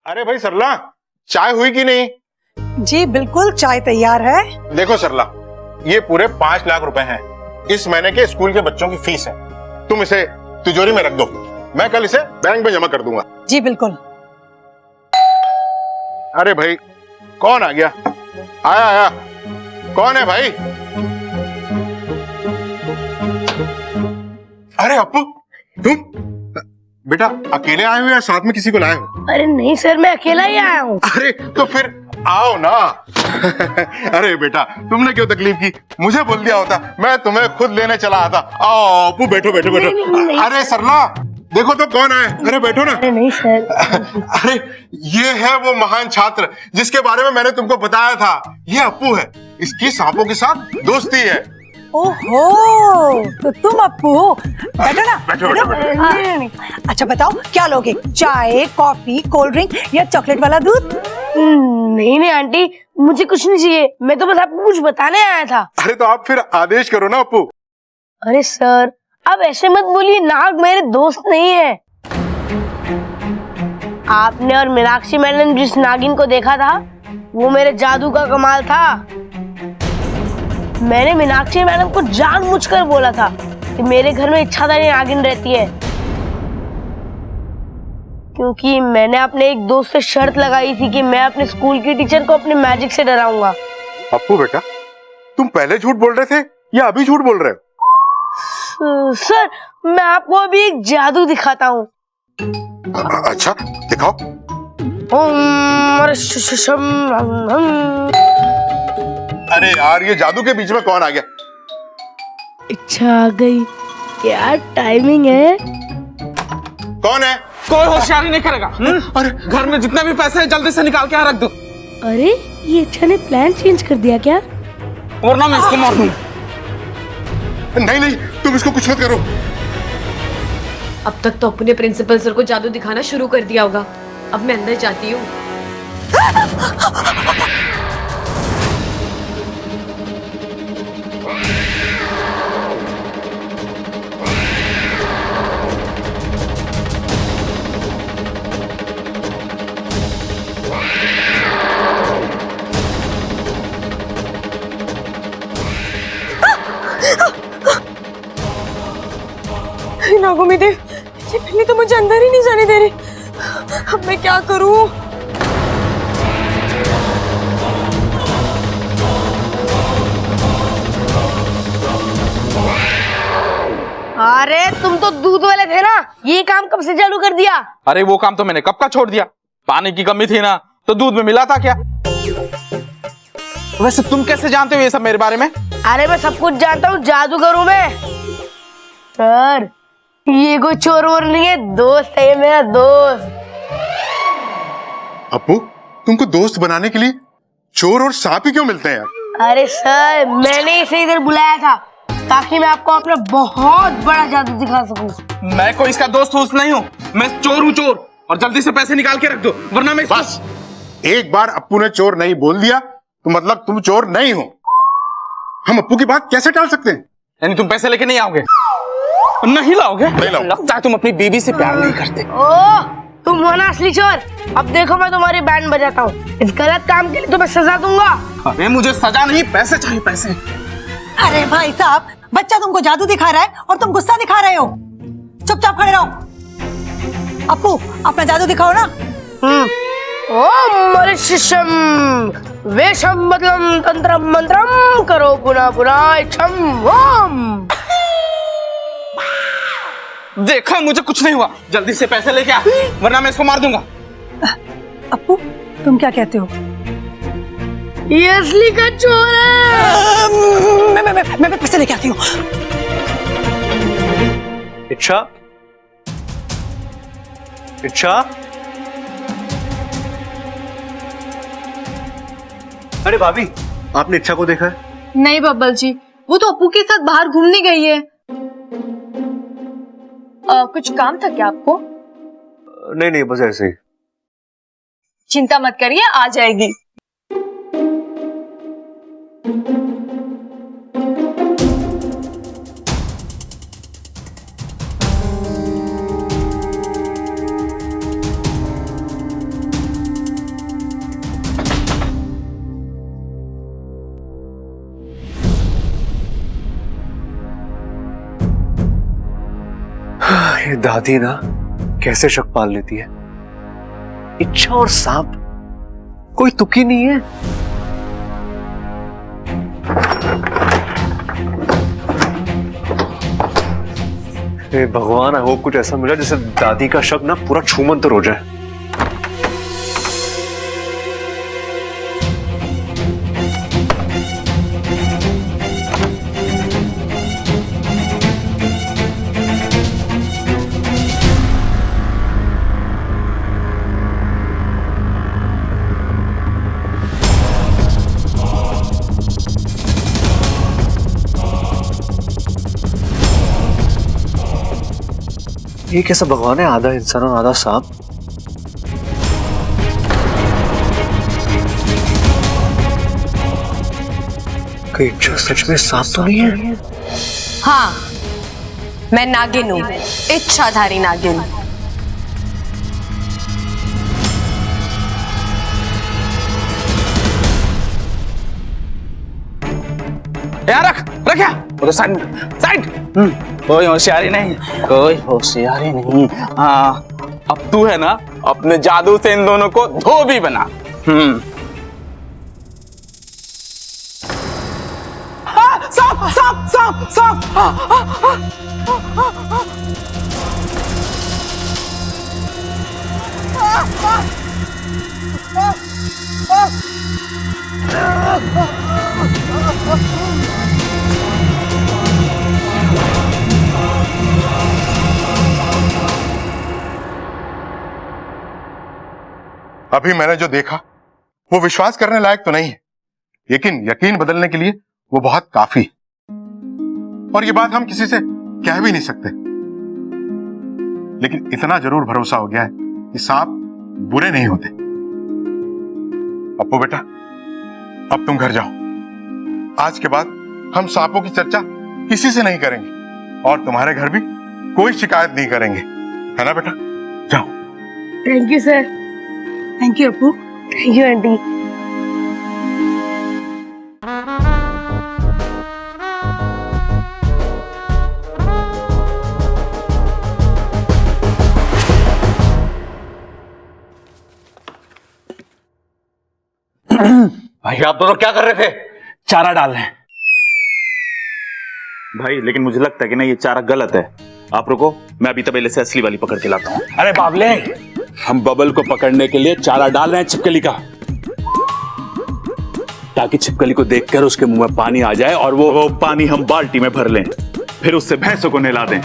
अरे भाई सरला, चाय हुई कि नहीं? जी बिल्कुल, चाय तैयार है। देखो सरला, ये पूरे 5 लाख रुपए हैं। इस महीने के स्कूल के बच्चों की फीस है। तुम इसे तिजोरी में रख दो, मैं कल इसे बैंक में जमा कर दूंगा। जी बिल्कुल। अरे भाई, कौन आ गया? आया आया, कौन है भाई? अरे अप्पू, तुम बेटा अकेले आए हो या साथ में किसी को लाए हो? अरे नहीं सर, मैं अकेला ही आया हूँ। अरे तो फिर आओ ना। अरे बेटा, तुमने क्यों तकलीफ की? मुझे बोल दिया होता, मैं तुम्हें खुद लेने चला आता। आओ अप्पू, बैठो बैठो बैठो। नहीं। अरे सरला, देखो तो कौन आए। अरे बैठो ना। अरे नहीं सर। अरे ये है वो महान छात्र जिसके बारे में मैंने तुमको बताया था। ये अप्पू है, इसकी सांपों के साथ दोस्ती है। ओहो, तो तुम अप्पू हो। बैठो ना। बैठो बैठो बैठो। नहीं। अच्छा बताओ, क्या लोगे? चाय, कॉफी, कोल्ड ड्रिंक या चॉकलेट वाला दूध? नहीं आंटी, मुझे कुछ नहीं चाहिए। मैं तो बस आपको कुछ बताने आया था। अरे तो आप फिर आदेश करो ना अप्पू। अरे सर, अब ऐसे मत बोलिए, नाग मेरे दोस्त नहीं है। आपने और मीनाक्षी मैडम जिस नागिन को देखा था, वो मेरे जादू का कमाल था। मैंने मीनाक्षी मैडम को जानबूझकर बोला था कि मेरे घर में इच्छाधारी नागिन रहती है, क्योंकि मैंने अपने एक दोस्त से शर्त लगाई थी कि मैं अपने स्कूल की टीचर को अपने मैजिक से डराऊंगा। अप्पू बेटा, तुम पहले झूठ बोल रहे थे या अभी झूठ बोल रहे हो? सर, मैं आपको अभी एक जादू दिखाता हूँ। अच्छा दिखाओ। अरे यार, ये जादू के बीच में कौन आ गया? इच्छा आ गई। क्या टाइमिंग है। कौन है? कोई होशियारी नहीं करेगा। अरे घर में जितने भी पैसे हैं जल्दी से निकाल के यहाँ रख दो, अरे ये इच्छा ने प्लान चेंज कर दिया क्या? वरना मैं इसको मार दूँ। नहीं, तुम इसको कुछ मत करो। अब तक तो अपने प्रिंसिपल सर को जादू दिखाना शुरू कर दिया होगा। अब मैं अंदर जाती हूँ। नागोमी देव, ये बिल्ली तो मुझे अंदर ही नहीं जाने दे रही। अब मैं क्या करूं? अरे तुम तो दूध वाले थे ना, ये काम कब से चालू कर दिया? अरे वो काम तो मैंने कब का छोड़ दिया। पानी की कमी थी ना, तो दूध में मिला था क्या? वैसे तुम कैसे जानते हो ये सब मेरे बारे में? अरे मैं सब कुछ जानता हूँ, जादूगर हूँ मैं। सर, ये कोई चोर वोर नहीं है, दोस्त है ये मेरा दोस्त। अप्पू, तुमको दोस्त बनाने के लिए चोर और सांप ही क्यों मिलते हैं यार? अरे सर, मैंने इसे इधर बुलाया था ताकि मैं आपको अपना बहुत बड़ा जादू दिखा सकूं। मैं कोई इसका दोस्त वोस्त नहीं हूँ, मैं चोर हूँ, चोर। और जल्दी से पैसे निकाल के रख दो, वरना मैं बस एक बार अप्पू ने चोर नहीं बोल दिया तो मतलब तुम चोर नहीं हो। हम अप्पू की बात कैसे टाल सकते हैं? यानी तुम पैसे लेके नहीं आओगे? नहीं लाओगे? नहीं लाऊंगा। लगता है तुम अपनी बीवी से प्यार नहीं करते। ओह, तुम हो ना असली चोर। अब देखो मैं तुम्हारी बैंड बजाता हूँ। इस गलत काम के लिए तुम्हें सजा दूंगा। अरे मुझे सजा नहीं, पैसे चाहिए, पैसे। अरे भाई साहब, बच्चा तुमको जादू दिखा रहा है और तुम गुस्सा दिखा रहे हो। चुपचाप खड़े रहो। अप्पू, अपना जादू दिखाओ ना। ओम मरिशिशम वेशम बदलम तंत्रम मंत्रम करो पुनः पुनः इच्छम ओम। देखा, मुझे कुछ नहीं हुआ। जल्दी से पैसे लेके आ, वरना मैं इसको मार दूंगा। अप्पू, तुम क्या कहते हो? ये असली का चोर है। मैं पैसे लेके आती हूँ। इच्छा, इच्छा, अरे भाभी, आपने इच्छा को देखा है? नहीं बब्बल जी, वो तो अप्पू के साथ बाहर घूमने गई है। कुछ काम था क्या आपको? नहीं, बस ऐसे ही। चिंता मत करिए, आ जाएगी। दादी ना कैसे शक पाल लेती है। इच्छा और सांप कोई तुकी नहीं है। हे भगवान, आई होप कुछ ऐसा मिला जिससे दादी का शक ना पूरा छूमंतर हो जाए। ये कैसा भगवान है, आधा इंसान और आधा सांप। कहीं इच्छा सच में सांप तो नहीं है? हाँ, मैं नागिन हूँ, इच्छाधारी नागिन। यार रख यार, साइड। कोई होशियारी नहीं, कोई होशियारी नहीं। हाँ, अब तू है ना अपने जादू से इन दोनों को धोबी बना। सांप सांप सांप सांप। अभी मैंने जो देखा वो विश्वास करने लायक तो नहीं है, लेकिन यकीन बदलने के लिए वो बहुत काफी। और ये बात हम किसी से कह भी नहीं सकते, लेकिन इतना जरूर भरोसा हो गया है कि सांप बुरे नहीं होते। अप्पू बेटा, अब तुम घर जाओ। आज के बाद हम सांपों की चर्चा किसी से नहीं करेंगे और तुम्हारे घर भी कोई शिकायत नहीं करेंगे, है ना बेटा? जाओ। Thank you sir. Thank you Appu. Thank you aunty. भाई आप दोनों क्या कर रहे थे? चारा डाल रहे हैं भाई, लेकिन मुझे लगता है कि ना ये चारा गलत है। आप रुको, मैं अभी तबेले से असली वाली पकड़ के लाता हूँ। अरे बाबले, हम बबल को पकड़ने के लिए चारा डाल रहे हैं छिपकली का, ताकि छिपकली को देखकर उसके मुंह में पानी आ जाए और वो पानी हम बाल्टी में भर लें, फिर उससे भैंसों को नहला दें।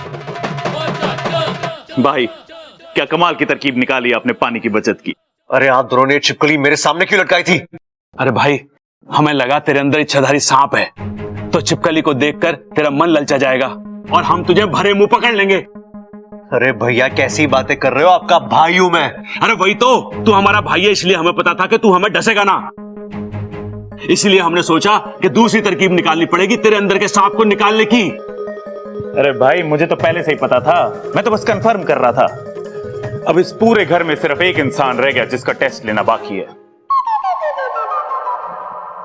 भाई क्या कमाल की तरकीब निकाली आपने पानी की बचत की। अरे आप दोनों ने छिपकली मेरे सामने क्यों लटकाई थी? अरे भाई, हमें लगा तेरे अंदर इच्छाधारी सांप है, तो छिपकली को देखकर तेरा मन ललचा जाएगा और हम तुझे भरे मुंह पकड़ लेंगे। अरे भैया कैसी बातें कर रहे हो, आपका भाई हूं मैं। अरे वही तो, तू हमारा भाई है, इसलिए हमें पता था कि तू हमें डसेगा ना, इसलिए हमने सोचा कि दूसरी तरकीब निकालनी पड़ेगी तेरे अंदर के सांप को निकालने की। अरे भाई मुझे तो पहले से ही पता था, मैं तो बस कंफर्म कर रहा था। अब इस पूरे घर में सिर्फ एक इंसान रह गया जिसका टेस्ट लेना बाकी है,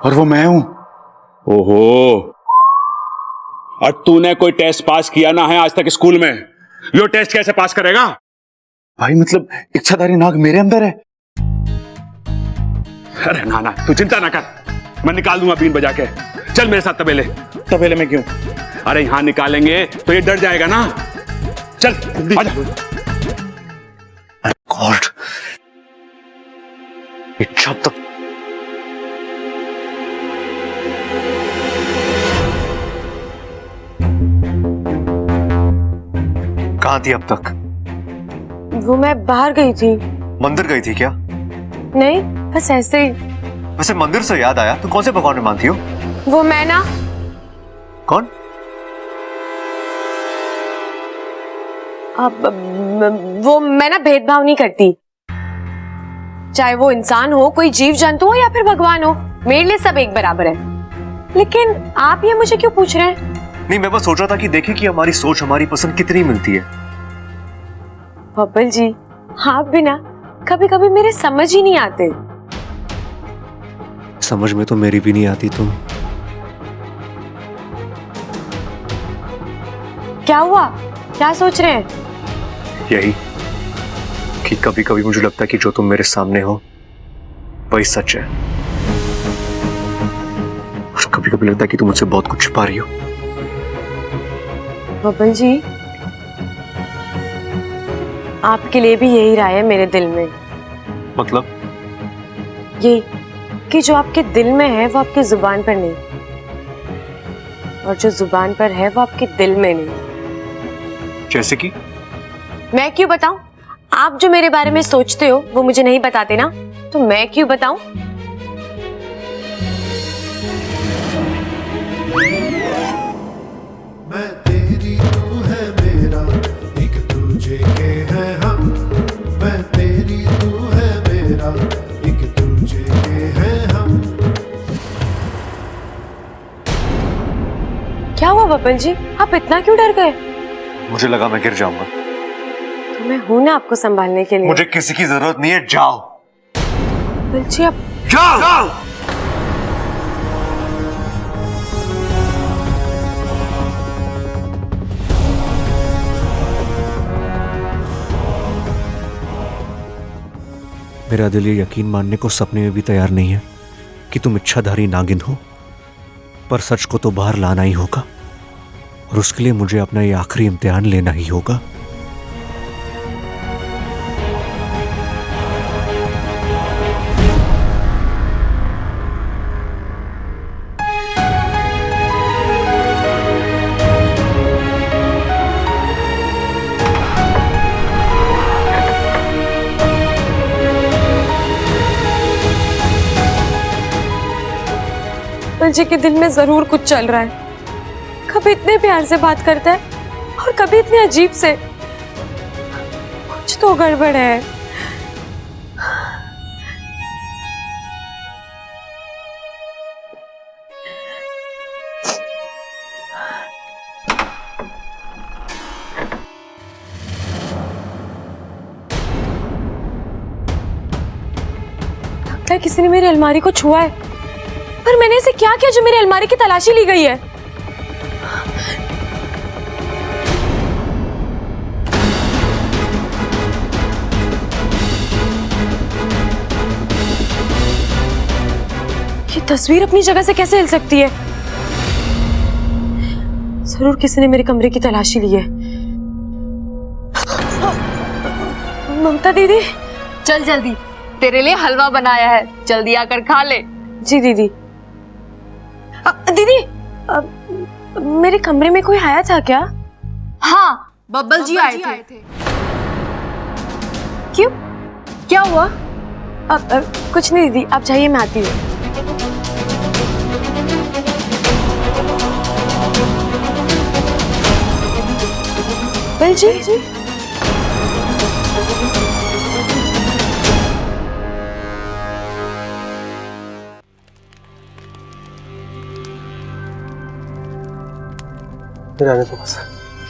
और वो मैं हूं। ओहो, और तूने कोई टेस्ट पास किया ना है आज तक स्कूल में, यो टेस्ट कैसे पास करेगा? भाई मतलब इच्छाधारी नाग मेरे अंदर है? अरे ना ना, तू चिंता ना कर, मैं निकाल दूंगा बीन बजा के। चल मेरे साथ तबेले। तबेले में क्यों? अरे यहां निकालेंगे तो ये डर जाएगा ना। चल आजा। गॉड, इच्छा तक कहां थी अब तक? वो मैं बाहर गई थी। मंदिर गई थी क्या? नहीं, बस ऐसे ही। वैसे मंदिर से याद आया, तू कौन से भगवान में मानती हो? वो मैं ना, कौन? वो मैं ना भेदभाव नहीं करती, चाहे वो इंसान हो, कोई जीव जंतु हो या फिर भगवान हो, मेरे लिए सब एक बराबर है। लेकिन आप ये मुझे क्यों पूछ रहे हैं? नहीं, मैं बस सोच रहा था कि देखें कि हमारी सोच, हमारी पसंद कितनी मिलती है। बब्बल जी, आप भी ना कभी कभी मेरे समझ ही नहीं आते। समझ में तो मेरी भी नहीं आती तुम। क्या हुआ? क्या सोच रहे हैं? यही कि कभी कभी मुझे लगता है कि जो तुम मेरे सामने हो वही सच है, और कभी कभी लगता है कि तुम मुझसे बहुत कुछ छिपा रही हो। बबल जी, आपके लिए भी यही राय है मेरे दिल में। मतलब? यही कि जो आपके दिल में है वो आपकी जुबान पर नहीं, और जो जुबान पर है वो आपके दिल में नहीं। जैसे कि? मैं क्यों बताऊं? आप जो मेरे बारे में सोचते हो वो मुझे नहीं बताते ना, तो मैं क्यों बताऊं? मैं तेरी तू है मेरा, एक दूजे के हैं हम। मैं तेरी तू है मेरा, एक दूजे के हैं हम। क्या हुआ बबल जी, आप इतना क्यों डर गए? मुझे लगा मैं गिर जाऊंगा। तो मैं हूं ना आपको संभालने के लिए। मुझे किसी की जरूरत नहीं है, जाओ। बबल जी आप जाओ। मेरा दिल ये यकीन मानने को सपने में भी तैयार नहीं है कि तुम इच्छाधारी नागिन हो, पर सच को तो बाहर लाना ही होगा, और उसके लिए मुझे अपना ये आखिरी इम्तिहान लेना ही होगा। बबल जी के दिल में जरूर कुछ चल रहा है। कभी इतने प्यार से बात करता है और कभी इतने अजीब से। कुछ तो गड़बड़ है। लगता है किसी ने मेरी अलमारी को छुआ है, पर मैंने ऐसे क्या किया जो मेरी अलमारी की तलाशी ली गई है? ये तस्वीर अपनी जगह से कैसे हिल सकती है? जरूर किसी ने मेरे कमरे की तलाशी ली है। ममता दीदी, चल जल्दी, तेरे लिए हलवा बनाया है, जल्दी आकर खा ले। जी दीदी। दीदी, मेरे कमरे में कोई आया था क्या? हाँ, बब्बल जी आए थे। क्यों? क्या हुआ? कुछ नहीं दीदी, आप जाइए, मैं आती हूँ। बब्बल जी, रहने दो बस।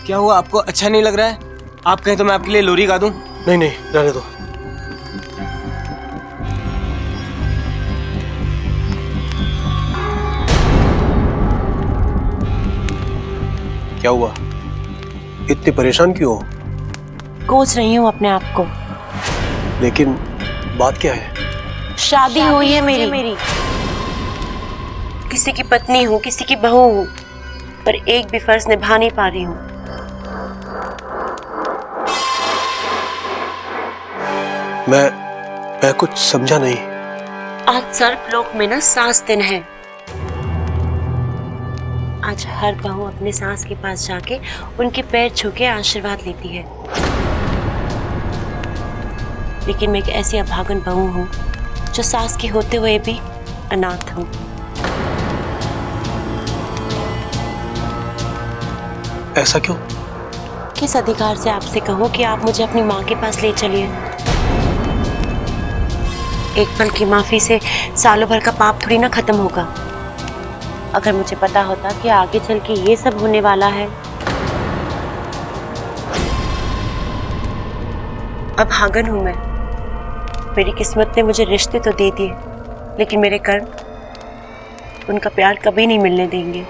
क्या हुआ, आपको अच्छा नहीं लग रहा है? आप कहें तो मैं आपके लिए लोरी गा दूं? नहीं नहीं, रहने दो। क्या हुआ, इतनी परेशान क्यों हो? कोस रही हूँ अपने आप को। लेकिन बात क्या है? शादी हुई है मेरी। किसी की पत्नी हूँ, किसी की बहू हूँ, पर एक भी फर्ज निभा नहीं पा रही हूँ। मैं कुछ समझा नहीं। आज सर्पलोक में ना सास दिन है। आज हर बहू अपने सास के पास जाके उनके पैर छू के आशीर्वाद लेती है, लेकिन मैं एक ऐसी अभागन बहू हूँ जो सास के होते हुए भी अनाथ हूँ। ऐसा क्यों? किस अधिकार से आपसे कहूँ कि आप मुझे अपनी माँ के पास ले चलिए? एक पल की माफी से सालों भर का पाप थोड़ी ना खत्म होगा। अगर मुझे पता होता कि आगे चल के ये सब होने वाला है। अभागन हूं मैं। मेरी किस्मत ने मुझे रिश्ते तो दे दिए, लेकिन मेरे कर्म उनका प्यार कभी नहीं मिलने देंगे।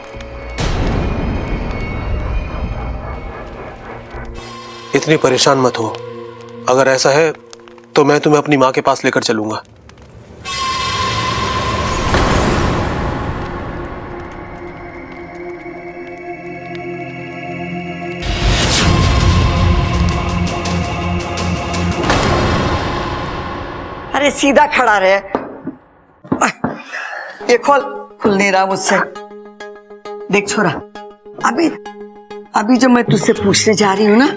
इतनी परेशान मत हो। अगर ऐसा है तो मैं तुम्हें अपनी माँ के पास लेकर चलूंगा। अरे सीधा खड़ा रहे। ये खुल नहीं रहा मुझसे। देख छोरा, अभी जो मैं तुझसे पूछने जा रही हूँ ना,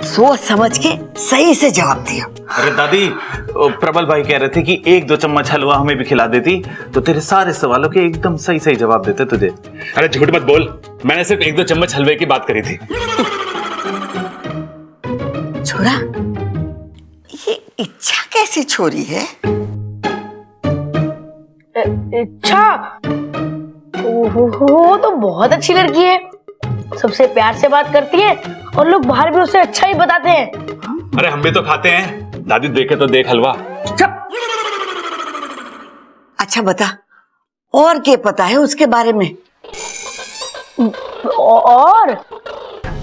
सोच समझ के सही से जवाब दिया। अरे दादी, प्रबल भाई कह रहे थे कि 1-2 चम्मच हलवा हमें भी खिला देती तो तेरे सारे सवालों के एकदम सही सही जवाब देते तुझे। अरे झूठ मत बोल, मैंने सिर्फ 1-2 चम्मच हलवे की बात करी थी। छोरा, ये इच्छा कैसी छोरी है? इच्छा? वो तो बहुत अच्छी लड़की है, सबसे प्यार से बात करती है और लोग बाहर भी उसे अच्छा ही बताते हैं। अरे हम भी तो खाते हैं, दादी देखे तो देख हलवा। अच्छा बता, और क्या पता है उसके बारे में? और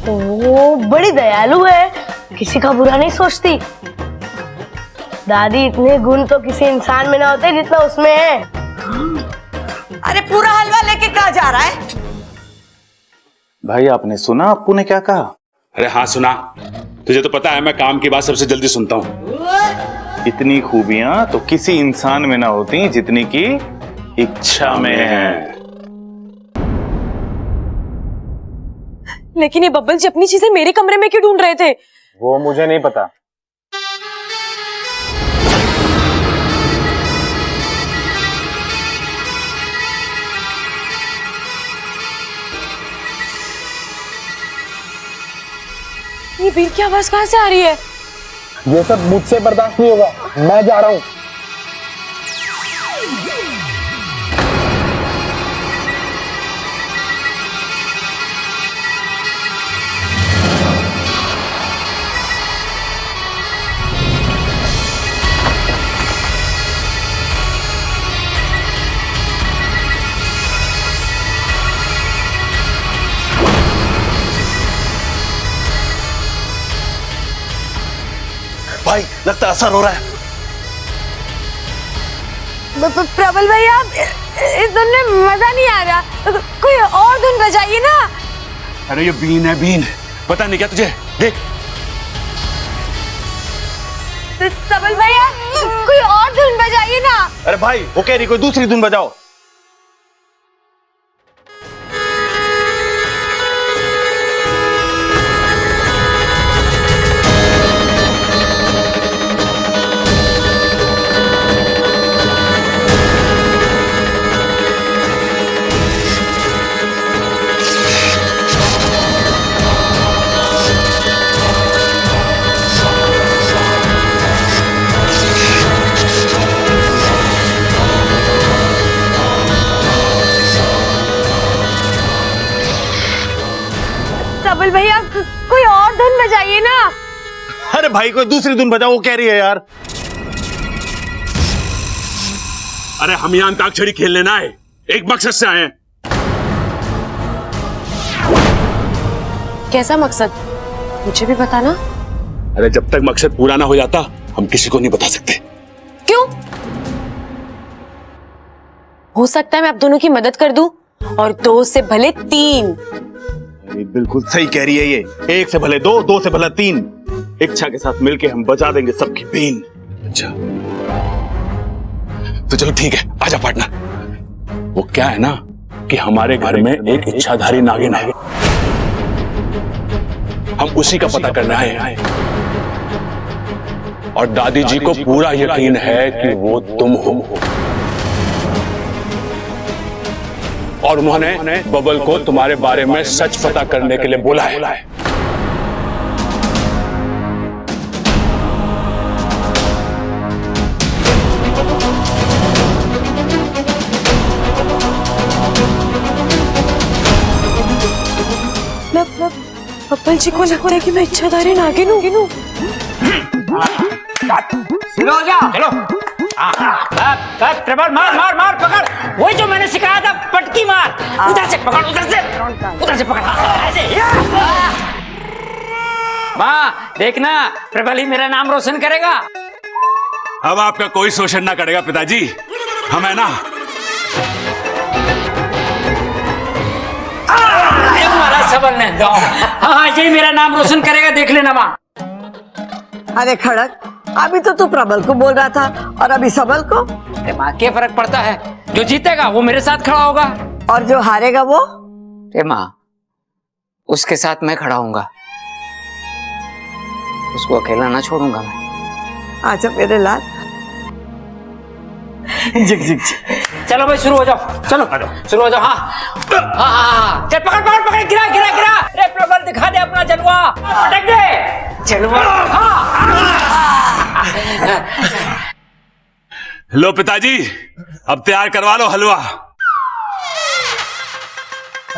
वो बड़ी दयालु है, किसी का बुरा नहीं सोचती। दादी, इतने गुण तो किसी इंसान में ना होते जितना उसमें है। अरे पूरा हलवा लेके कहाँ जा रहा है? भाई आपने सुना अप्पू ने क्या कहा? अरे हाँ सुना, तुझे तो पता है मैं काम की बात सबसे जल्दी सुनता हूँ। इतनी खूबियां तो किसी इंसान में ना होती जितनी की इच्छा में है। लेकिन ये बब्बल जी अपनी चीजें मेरे कमरे में क्यों ढूंढ रहे थे? वो मुझे नहीं पता। ये बीर की आवाज कहाँ से आ रही है? ये सब मुझसे बर्दाश्त नहीं होगा, मैं जा रहा हूँ। भाई लगता है असर हो रहा है। प्रबल भैया, इस धुन में मजा नहीं आ रहा, कोई और धुन बजाइए ना। अरे ये बीन है, बीन। पता नहीं क्या तुझे? देख। प्रबल भैया, कोई और धुन बजाइए ना। अरे भाई वो कह रही कोई दूसरी धुन बजाओ। प्रबल भैया, कोई और धुन बजाइए ना। अरे भाई कोई दूसरी धुन बजाओ, वो कह रही है यार। अरे हम यहाँ अंताक्षरी खेलने ना आए, एक मकसद से आए हैं। कैसा मकसद? मुझे भी बताना। अरे जब तक मकसद पूरा ना हो जाता हम किसी को नहीं बता सकते। क्यों? हो सकता है मैं आप दोनों की मदद कर दूं, और 2 से भले 3। बिल्कुल सही कह रही है ये। 1 से भले 2, 2 से भले 3। इच्छा के साथ मिलके हम बजा देंगे सबकी बीन। अच्छा तो चलो ठीक है, आजा पार्टनर। वो क्या है ना कि हमारे घर में एक इच्छाधारी नागिन है, हम उसी का पता करने आए हैं। और दादी जी को पूरा यकीन है कि वो तुम हो, और उन्होंने बबल को तुम्हारे बारे में सच पता करने के लिए बोला है। बब्बल जी को लगता है कि मैं इच्छाधारी नागिन हूँ। चलो प्रबल, मार मार मार, पकड़। वही जो मैंने सिखाया था, पटकी मार। उधर से पकड़, उधर से पकड़, ऐसे। वाह, देखना प्रबल ही मेरा नाम रोशन करेगा। अब आपका कोई शोषण ना करेगा पिताजी, हम है ना। हमारा सबल ने दो। हाँ, यही मेरा नाम रोशन करेगा, देख लेना माँ। अरे खड़क, अभी तो तू प्रबल को बोल रहा था और अभी सबल को। अरे माँ, क्या फर्क पड़ता है? जो जीतेगा वो मेरे साथ खड़ा होगा और जो हारेगा वो? अरे माँ, उसके साथ मैं खड़ा हूँगा, उसको अकेला ना छोड़ूंगा मैं। अच्छा मेरे लाल। Zig zig zig. चलो भाई, शुरू हो जाओ, चलो शुरू हो जाओ। हाँ हाँ, चल पकड़ पकड़ पकड़, गिरा गिरा गिरा। अरे प्रबल, दिखा दे अपना जलवा, पटक दे जलवा। लो पिताजी, अब तैयार करवा लो हलवा।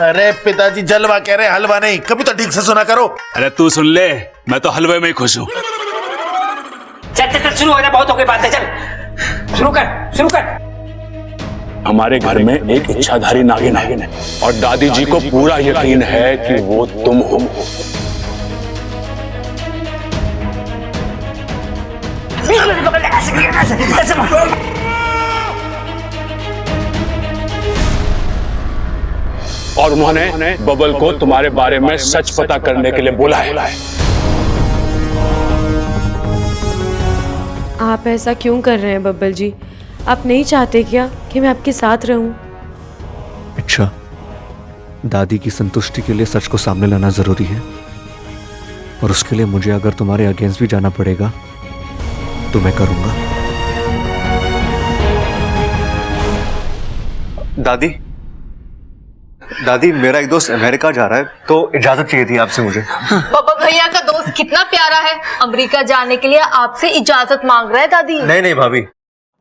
अरे पिताजी, जलवा कह रहे, हलवा नहीं। कभी तो ठीक से सुना करो। अरे तू सुन ले, मैं तो हलवे में ही खुश हूँ। चल चल चल, शुरू हो जा, बहुत हो गई बातें, चल शुरू कर शुरू कर। हमारे घर में एक इच्छाधारी नागिन है और दादी जी को पूरा यकीन है कि वो तुम हो। और उन्होंने बबल को तुम्हारे बारे में सच पता करने के लिए बोला है। आप ऐसा क्यों कर रहे हैं बब्बल जी? आप नहीं चाहते क्या कि मैं आपके साथ रहूं? अच्छा, दादी की संतुष्टि के लिए सच को सामने लाना जरूरी है, और उसके लिए मुझे अगर तुम्हारे अगेंस्ट भी जाना पड़ेगा तो मैं करूंगा। दादी, दादी, मेरा एक दोस्त अमेरिका जा रहा है, तो इजाजत चाहिए थी आपसे मुझे। पापा, भैया का दोस्त कितना प्यारा है, अमेरिका जाने के लिए आपसे इजाजत मांग रहा है दादी। नहीं नहीं भाभी,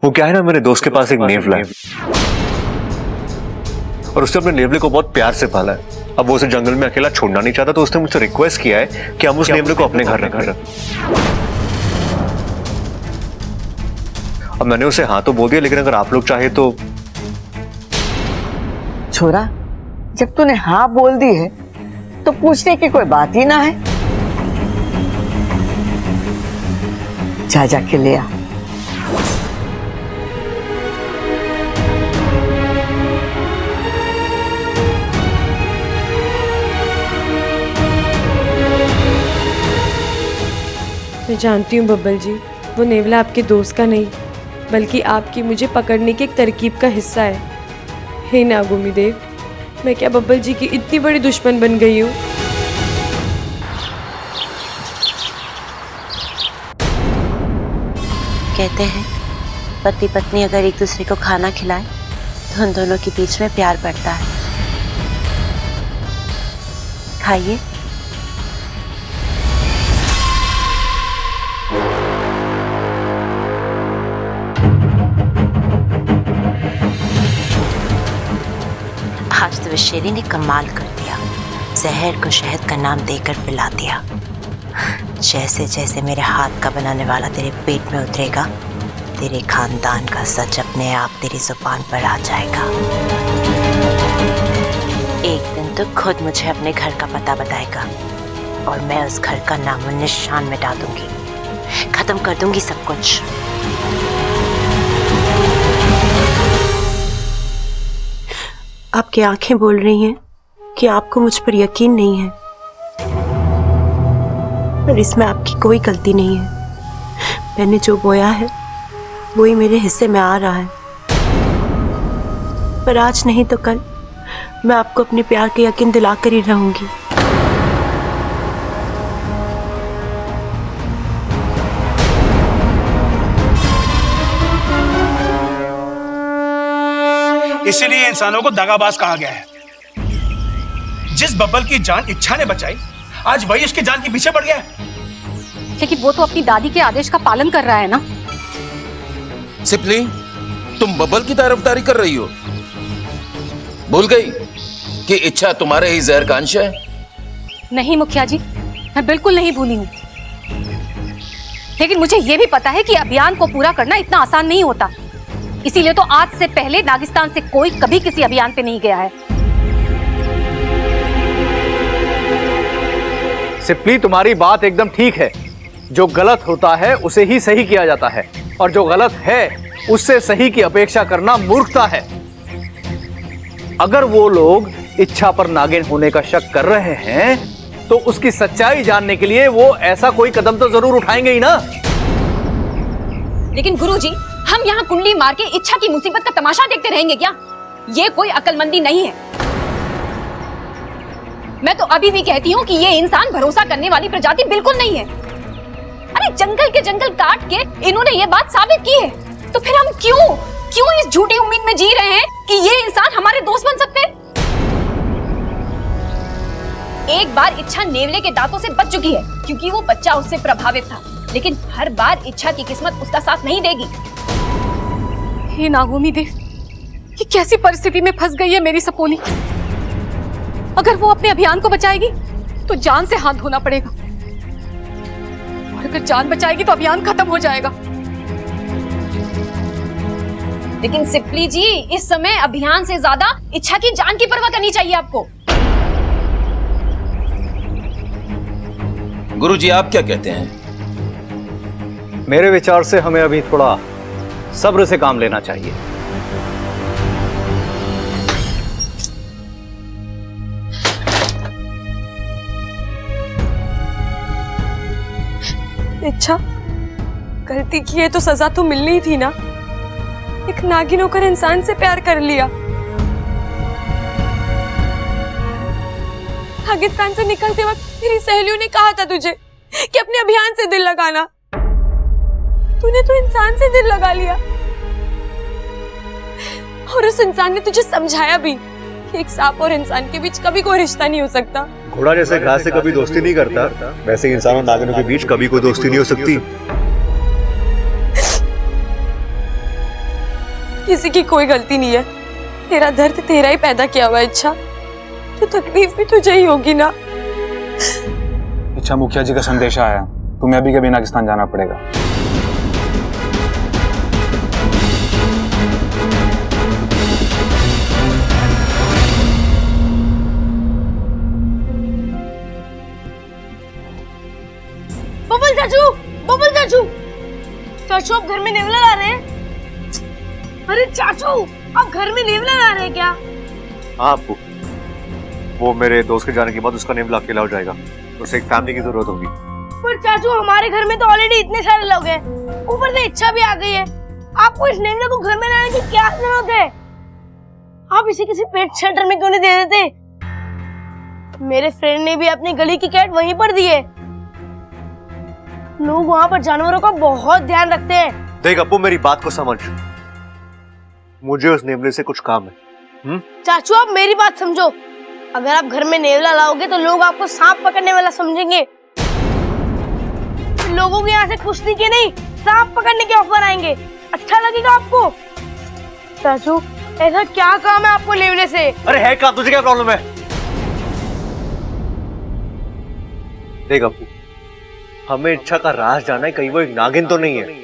वो क्या है ना, मेरे दोस्त के पास एक नेवला है और उसने अपने नेवले को बहुत प्यार से पाला है। अब वो उसे जंगल में अकेला छोड़ना नहीं चाहता, तो उसने मुझसे रिक्वेस्ट किया है कि हम उस नेवले को अपने घर रखें। अब मैंने उसे हाँ तो बोल दिया, लेकिन अगर आप लोग चाहे तो। छोरा, जब तूने हाँ बोल दी है तो पूछने की कोई बात ही ना है। जा जाके ले आ। मैं जानती हूँ बब्बल जी, वो नेवला आपके दोस्त का नहीं बल्कि आपकी मुझे पकड़ने की एक तरकीब का हिस्सा है। हे नागोमी देव, मैं क्या बब्बल जी की इतनी बड़ी दुश्मन बन गई हूँ? कहते हैं पति पत्नी अगर एक दूसरे को खाना खिलाए तो उन दोनों के बीच में प्यार बढ़ता है। खाइए। आज तो शेरी ने कमाल कर दिया, जहर को शहद का नाम देकर पिला दिया। जैसे जैसे मेरे हाथ का बनाने वाला तेरे पेट में उतरेगा, तेरे खानदान का सच अपने आप तेरी जुबान पर आ जाएगा। एक दिन तो खुद मुझे अपने घर का पता बताएगा और मैं उस घर का नामो निशान मिटा दूंगी, खत्म कर दूंगी सब कुछ। आपकी आंखें बोल रही हैं कि आपको मुझ पर यकीन नहीं है, पर इसमें आपकी कोई गलती नहीं है। मैंने जो बोया है वही मेरे हिस्से में आ रहा है, पर आज नहीं तो कल मैं आपको अपने प्यार के यकीन दिलाकर ही रहूंगी। इसीलिए इंसानों को दगाबाज कहा गया है। जिस बब्बल की जान इच्छा ने बचाई, आज वही उसकी जान के पीछे पड़ गया है। क्योंकि वो तो अपनी दादी के आदेश का पालन कर रहा है ना। सिपली, तुम बब्बल की तरफदारी कर रही हो? भूल गई कि इच्छा तुम्हारे ही जहर का अंश है? नहीं मुखिया जी, मैं बिल्कुल नहीं भूली हूँ, लेकिन मुझे ये भी पता है कि अभियान को पूरा करना इतना आसान नहीं होता। इसीलिए तो आज से पहले नागिस्तान से कोई कभी किसी अभियान पे नहीं गया है। सिप्ली, तुम्हारी बात एकदम ठीक है। जो गलत होता है उसे ही सही किया जाता है, और जो गलत है उससे सही की अपेक्षा करना मूर्खता है। अगर वो लोग इच्छा पर नागिन होने का शक कर रहे हैं तो उसकी सच्चाई जानने के लिए वो ऐसा कोई कदम तो जरूर उठाएंगे ही ना। लेकिन गुरुजी, हम यहाँ कुंडली मार के इच्छा की मुसीबत का तमाशा देखते रहेंगे क्या? ये कोई अक्लमंदी नहीं है। मैं तो अभी भी कहती हूँ कि ये इंसान भरोसा करने वाली प्रजाति बिल्कुल नहीं है। अरे जंगल के जंगल काट के इन्होंने ये बात साबित की है, तो फिर हम क्यों इस झूठी उम्मीद में जी रहे हैं कि ये इंसान हमारे दोस्त बन सकते हैं? एक बार इच्छा नेवले के दांतों से बच चुकी है क्योंकि वो बच्चा उससे प्रभावित था, लेकिन हर बार इच्छा की किस्मत उसका साथ नहीं देगी। हे नागोमी देव, ये कैसी परिस्थिति में फंस गई है मेरी सपोनी। अगर वो अपने अभियान को बचाएगी तो जान से हाथ धोना पड़ेगा, और अगर जान बचाएगी तो अभियान खत्म हो जाएगा। लेकिन सिप्ली जी, इस समय अभियान से ज्यादा इच्छा की जान की परवाह करनी चाहिए आपको। गुरुजी, आप क्या कहते हैं? मेरे विचार से हमें अभी थोड़ा सब्र से काम लेना चाहिए। इच्छा, गलती की है तो सजा तो मिलनी ही थी ना। एक नागिन होकर इंसान से प्यार कर लिया। पाकिस्तान से निकलते वक्त मेरी सहेलियों ने कहा था तुझे कि अपने अभियान से दिल लगाना। तूने तो इंसान से दिल लगा लिया, और उस इंसान ने तुझे समझाया भी कि एक सांप और इंसान के बीच कभी कोई रिश्ता नहीं हो सकता। घोड़ा जैसे घास से कभी दोस्ती नहीं करता, वैसे इंसान और नागिनों के बीच कभी कोई दोस्ती नहीं हो सकती। किसी की कोई गलती नहीं है। तेरा दर्द तेरा ही पैदा किया हुआ है इच्छा, तो तकलीफ भी तुझे ही होगी ना। इच्छा, मुखिया जी का संदेश आया, तुम्हें अभी के अभी नागिस्तान जाना पड़ेगा। बबल चाचू, बबल चाचू, चाचू आप घर में नेवला ला रहे हैं? अरे चाचू, आप घर में नेवला ला रहे हैं क्या? हाँ अप्पू, वो मेरे दोस्त के जाने के बाद उसका नेवला अकेला हो जाएगा, उसे एक फैमिली की जरूरत होगी। पर चाचू, हमारे घर में तो ऑलरेडी इतने सारे लोग हैं, ऊपर से इच्छा भी आ गई है। आपको इस नेवले को घर में लाने की क्या जरूरत है? आप इसे किसी पेट शेल्टर में क्यों नहीं दे देते? मेरे फ्रेंड ने भी अपनी गली की कैट वहीं पर दी है। लोग वहाँ पर जानवरों का बहुत ध्यान रखते हैं। देख अप्पू, मेरी बात को समझ, मुझे उस नेवले से कुछ काम है। चाचू, आप मेरी बात समझो। अगर आप घर में नेवला लाओगे तो लोग आपको सांप पकड़ने वाला समझेंगे। लोगों के यहाँ से कुश्ती के नहीं, सांप पकड़ने के ऑफर आएंगे। अच्छा लगेगा आपको? चाचू, ऐसा क्या काम है आपको नेवले से? अरे है काम, तुझे क्या प्रॉब्लम है? देख अप्पू, हमें इच्छा का राज जाना है, कहीं वो एक नागिन तो नहीं है।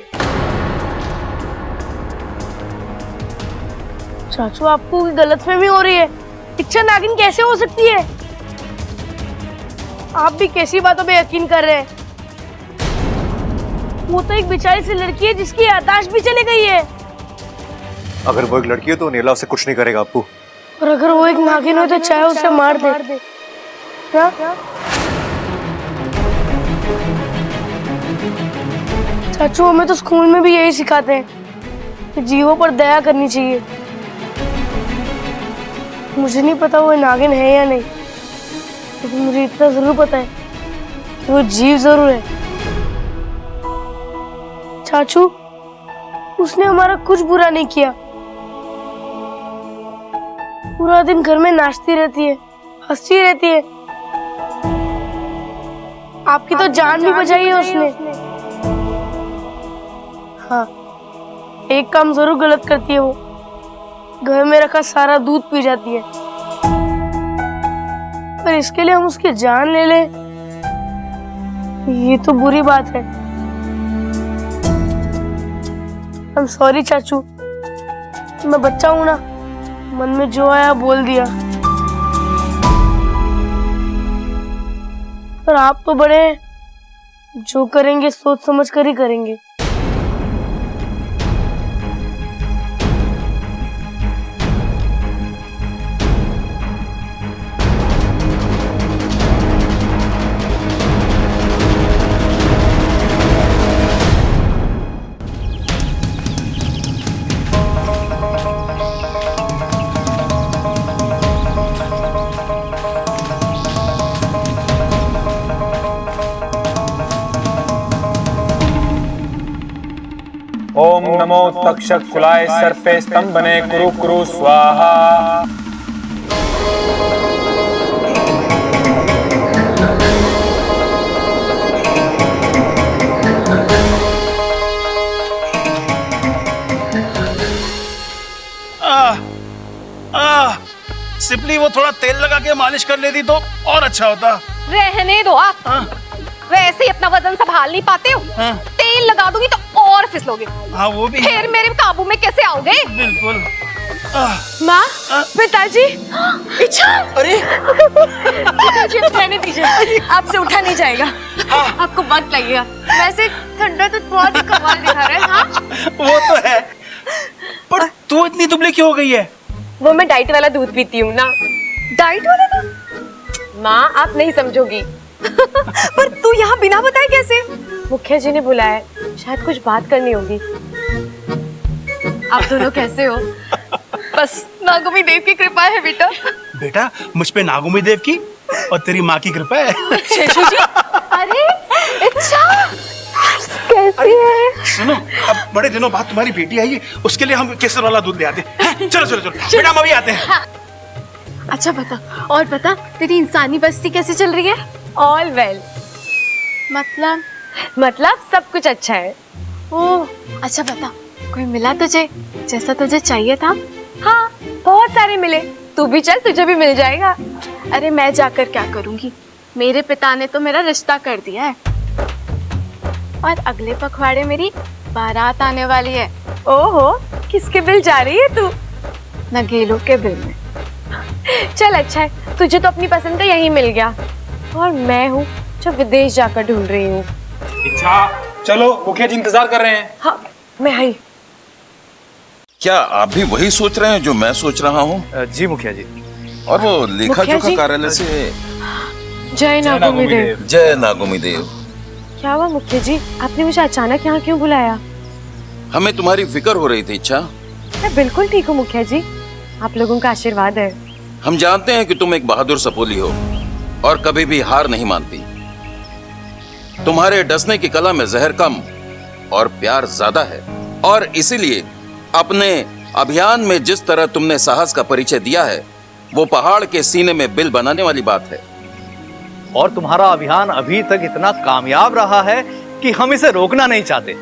चाचू, आपको गलतफहमी हो रही है। इच्छा नागिन कैसे हो सकती है? आप भी कैसी बातों पे यकीन कर रहे हैं? वो तो एक बेचारी सी लड़की है जिसकी याददाश्त भी चली गई है। अगर वो एक लड़की है तो नेवला उसे कुछ नहीं करेगा अप्पू। और अगर वो एक नागिन हो तो चाहे उसे मार दे। क्या? चाचू, हमें तो स्कूल में भी यही सिखाते हैं कि जीवों पर दया करनी चाहिए। मुझे नहीं पता वो नागिन है या नहीं, लेकिन मुझे इतना जरूर पता है कि वो जीव जरूर है। चाचू, उसने हमारा कुछ बुरा नहीं किया। पूरा दिन घर में नाचती रहती है, हंसती रहती है। आपकी तो जान भी बचाई है उसने। हाँ, एक काम जरूर गलत करती है वो, घर में रखा सारा दूध पी जाती है। पर इसके लिए हम उसकी जान ले लें, ये तो बुरी बात है। I'm sorry चाचू, मैं बच्चा हूं ना, मन में जो आया बोल दिया। पर आप तो बड़े हैं, जो करेंगे सोच समझ कर ही करेंगे। ओम नमो तक्षक कुलाय सर्पे स्तंभने कुरु कुरु स्वाहा। सिपली वो थोड़ा तेल लगा के मालिश कर लेती तो और अच्छा होता। रहने दो आप। वैसे ही अपना वजन संभाल नहीं पाते हो। तेल लगा दूंगी तो और फिसलोगे। हाँ वो भी। फिर मेरे काबू में कैसे आओगे? बिल्कुल। माँ, पिताजी, इच्छा। अरे पिताजी रहने दीजिए, आपसे उठा नहीं जाएगा। आपको वक्त लगेगा। वैसे ठंडा तो बहुत ही कमाल दिखा रहा है। हाँ? वो तो है, पर तू इतनी दुबली क्यों हो गई है? वो मैं डाइट वाला दूध पीती हूँ ना। डाइट वाला दूध? माँ आप नहीं समझोगी। पर तू यहाँ बिना बताए कैसे? मुखिया जी ने बुलाया, शायद कुछ बात करनी होगी। आप दोनों कैसे हो? बस नागुमी देव की कृपा है बेटा। बेटा मुझ पे नागुमी देव की और तेरी माँ की कृपा है। शेषू जी, अरे इच्छा कैसी है? सुनो, अब बड़े दिनों बाद तुम्हारी बेटी आई है, उसके लिए हम केसर वाला दूध ले आते हैं। चलो चलो चलो बेटा, हम अभी आते हैं। अच्छा बता, और बता तेरी इंसानी बस्ती कैसे चल रही है? All well. मतलब सब कुछ अच्छा है। ओह अच्छा बता, कोई मिला तुझे जैसा तुझे चाहिए था? हाँ बहुत सारे मिले, तू भी चल तुझे भी मिल जाएगा। अरे मैं जाकर क्या करूंगी, मेरे पिता ने तो मेरा रिश्ता कर दिया है और अगले पखवाड़े मेरी बारात आने वाली है। ओहो, किसके बिल जा रही है तू? नगेलो के बिल में। चल अच्छा है, तुझे तो अपनी पसंद का यही मिल गया और मैं हूँ जो विदेश जाकर ढूंढ रही हूँ। इच्छा चलो, मुखिया जी इंतजार कर रहे हैं। हाँ मैं आई। क्या आप भी वही सोच रहे हैं जो मैं सोच रहा हूँ? जी मुखिया जी। और वो लेखा जोखा कार्यालय से जय नागुमी देव। जय नागुमी देव। क्या हुआ मुखिया जी, आपने मुझे अचानक यहाँ क्यों बुलाया? हमें तुम्हारी फिक्र हो रही थी इच्छा। मैं बिल्कुल ठीक हूँ मुखिया जी, आप लोगों का आशीर्वाद है। हम जानते हैं कि तुम एक बहादुर सपोली हो और कभी भी हार नहीं मानती। तुम्हारे डसने की कला में जहर कम और प्यार ज्यादा है, और इसीलिए अपने अभियान में जिस तरह तुमने साहस का परिचय दिया है, वो पहाड़ के सीने में बिल बनाने वाली बात है। और तुम्हारा अभियान अभी तक इतना कामयाब रहा है कि हम इसे रोकना नहीं चाहते।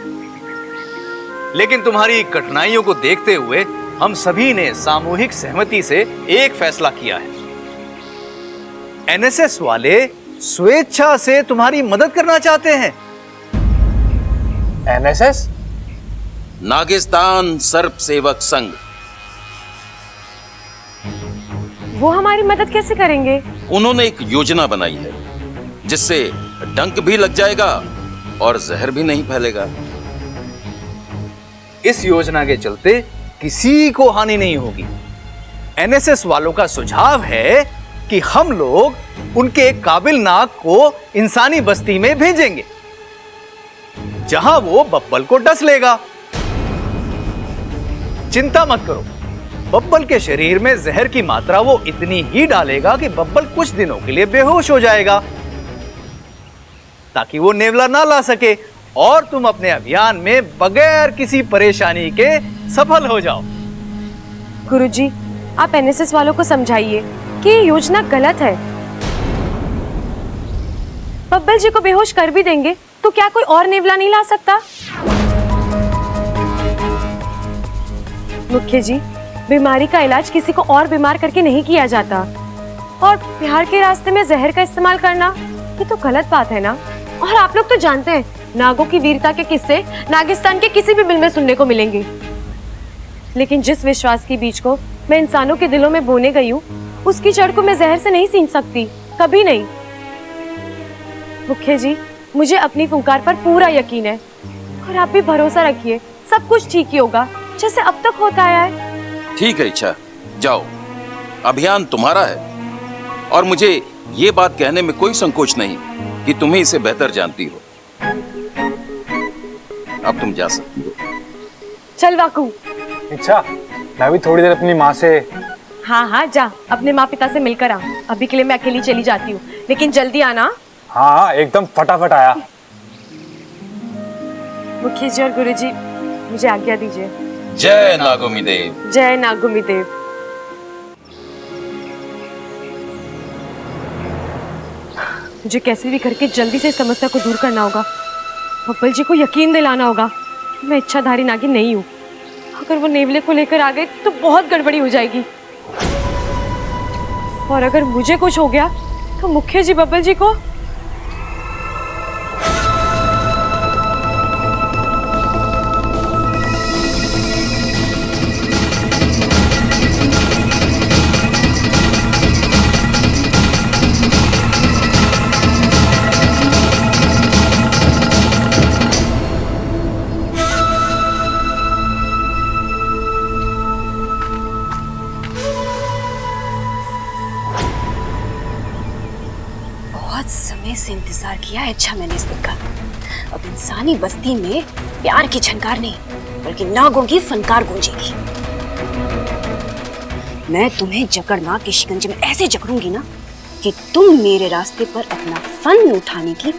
लेकिन तुम्हारी कठिनाइयों को देखते हुए हम सभी ने सामूहिक सहमति से एक फैसला किया है। एनएसएस वाले स्वेच्छा से तुम्हारी मदद करना चाहते हैं। एनएसएस? नागिस्तान सर्प सेवक संघ। वो हमारी मदद कैसे करेंगे? उन्होंने एक योजना बनाई है जिससे डंक भी लग जाएगा और जहर भी नहीं फैलेगा। इस योजना के चलते किसी को हानि नहीं होगी। एनएसएस वालों का सुझाव है कि हम लोग उनके एक काबिल नाग को इंसानी बस्ती में भेजेंगे, जहां वो बब्बल को डस लेगा। चिंता मत करो, बब्बल के शरीर में जहर की मात्रा वो इतनी ही डालेगा कि बब्बल कुछ दिनों के लिए बेहोश हो जाएगा, ताकि वो नेवला ना ला सके और तुम अपने अभियान में बगैर किसी परेशानी के सफल हो जाओ। गुरुजी, आप एनएसएस वालों को समझाइए कि ये योजना गलत है। बब्बल जी को बेहोश कर भी देंगे तो क्या कोई और नेवला नहीं ला सकता? मुखिया जी, बीमारी का इलाज किसी को और बीमार करके नहीं किया जाता, और प्यार के रास्ते में जहर का इस्तेमाल करना ये तो गलत बात है ना। और आप लोग तो जानते हैं, नागों की वीरता के किस्से नागिस्तान के किसी भी बिल में सुनने को मिलेंगे। लेकिन जिस विश्वास की बीज को मैं इंसानों के दिलों में बोने गई हूँ, उसकी जड़ को मैं जहर से नहीं सींच सकती, कभी नहीं। मुखिया जी, मुझे अपनी फुंकार पर पूरा यकीन है और आप भी भरोसा रखिए, सब कुछ ठीक ही होगा जैसे अब तक होता आया है। ठीक है इच्छा, जाओ, अभियान तुम्हारा है और मुझे ये बात कहने में कोई संकोच नहीं कि तुम्हें इसे बेहतर जानती हो। अब तुम जा सकती हो। चल वाकू। अच्छा, मैं भी थोड़ी देर अपनी माँ से। हाँ हाँ जा, अपने माँ पिता से मिलकर आ। अभी के लिए मैं अकेली चली जाती हूँ, लेकिन जल्दी आना। हाँ, एकदम फटाफट आया। मुखिया जी और गुरुजी, मुझे आज्ञा दीजिए। जय नागोमी देव। जय नागोमी देव। मुझे कैसे भी करके जल्दी से इस समस्या को दूर करना होगा। बब्बल जी को यकीन दिलाना होगा कि मैं इच्छाधारी नागिन नहीं हूँ। अगर वो नेवले को लेकर आ गए तो बहुत गड़बड़ी हो जाएगी, और अगर मुझे कुछ हो गया तो मुखिया जी बब्बल जी को। बहुत समय से इंतजार किया है इच्छा मैंने इस दिन का। अब इंसानी बस्ती में प्यार की झनकार नहीं बल्कि नागों की फनकार गूंजेगी। मैं तुम्हें जकड़ना के शिकंजे में ऐसे जकड़ूंगी ना कि तुम मेरे रास्ते पर अपना फन उठाने की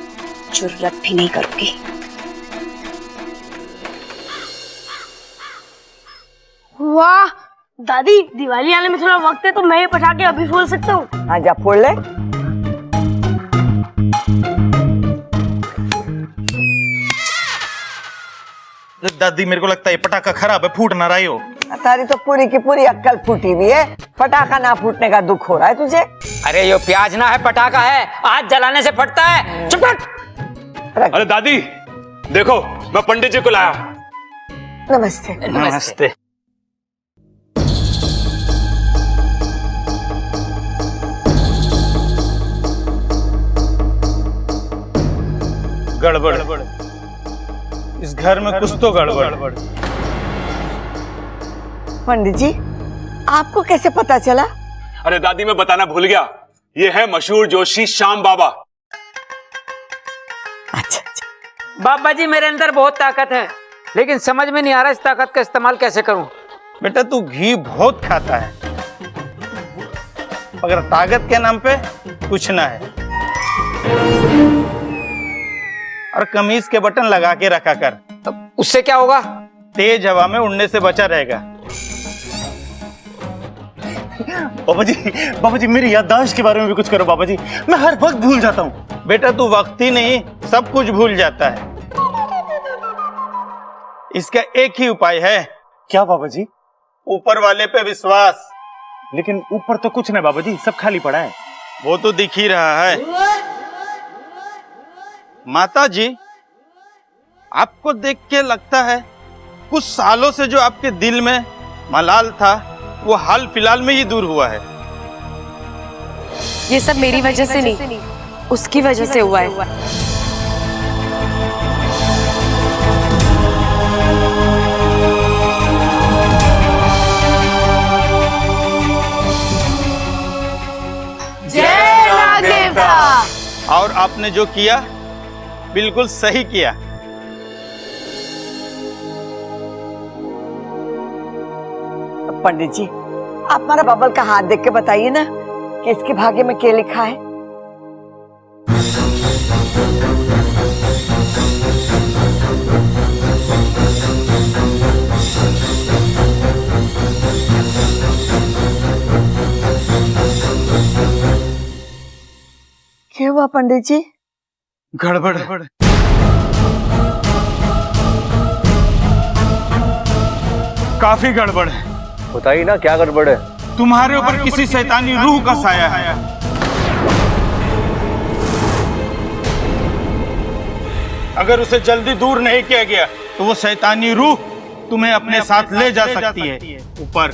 जुर्रत भी नहीं करोगे। वाह दादी, दिवाली आने में थोड़ा वक्त है तो मैं ये पटाखे अभी फोड़ सकता हूँ। हाँ जा फोड़ ले। दादी मेरे को लगता है पटाखा खराब है, फूट ना रही हो। तारी तो पूरी की पूरी अक्कल फूटी हुई है, पटाखा ना फूटने का दुख हो रहा है तुझे। अरे ये प्याज ना है, पटाखा है, आज जलाने से फटता है। चुप कर। अरे दादी देखो, मैं पंडित जी को लाया। नमस्ते। नमस्ते। गड़बड़, इस घर में कुछ तो गड़बड़। पंडित जी, आपको कैसे पता चला? अरे दादी मैं बताना भूल गया, ये है मशहूर जोशी श्याम बाबा। अच्छा। बाबा जी, मेरे अंदर बहुत ताकत है, लेकिन समझ में नहीं आ रहा इस ताकत का इस्तेमाल कैसे करूं। बेटा तू घी बहुत खाता है, मगर ताकत के नाम पे कुछ ना है। और कमीज के बटन लगा के रखा कर, उससे क्या होगा? तेज हवा में उड़ने से बचा रहेगा। बाबा जी मेरी याददाश्त के बारे में भी कुछ करो बाबा जी, मैं हर वक्त भूल जाता हूँ। बेटा तू वक्त ही नहीं सब कुछ भूल जाता है। इसका एक ही उपाय है। क्या बाबा जी? ऊपर वाले पे विश्वास। लेकिन ऊपर तो कुछ नहीं बाबा जी, सब खाली पड़ा है। वो तो दिख ही रहा है। माता जी, आपको देख के लगता है कुछ सालों से जो आपके दिल में मलाल था वो हाल फिलहाल में ही दूर हुआ है। ये सब मेरी वजह से नहीं, उसकी वजह से हुआ है। जय नाग देवता। और आपने जो किया बिल्कुल सही किया। पंडित जी, आप हमारा बबल का हाथ देख के बताइए ना कि इसके भाग्य में क्या लिखा है। क्या हुआ पंडित जी? गड़बड़। काफी गड़बड़ है। बताइए ना क्या गड़बड़ है? तुम्हारे ऊपर किसी शैतानी रूह का साया है। अगर उसे जल्दी दूर नहीं किया गया तो वो शैतानी रूह तुम्हें अपने साथ ले जा सकती है ऊपर।